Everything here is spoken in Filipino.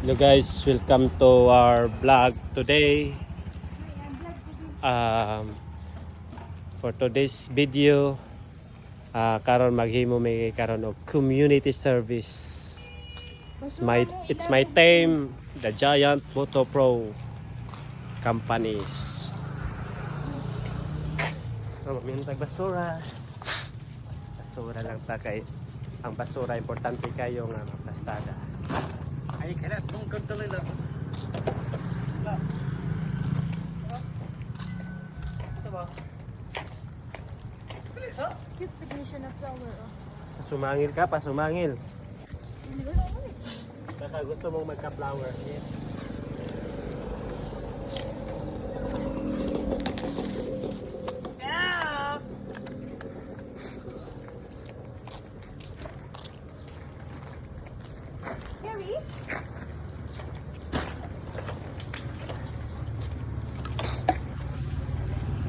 Hello guys, welcome to our vlog today. For today's video, karon maghimo may karon og community service. It's my team, the Giant Moto Pro companies. Mamintag basura. Basura lang ta kay ang basura importante kayo nga maplastada. Ay, kaya tungkol tuloy lang. Ito ba? Bilis ha? Cute definition of flower. Oh. Pasumangil ka, pasumangil. Baka gusto mong magka-flower. Harry?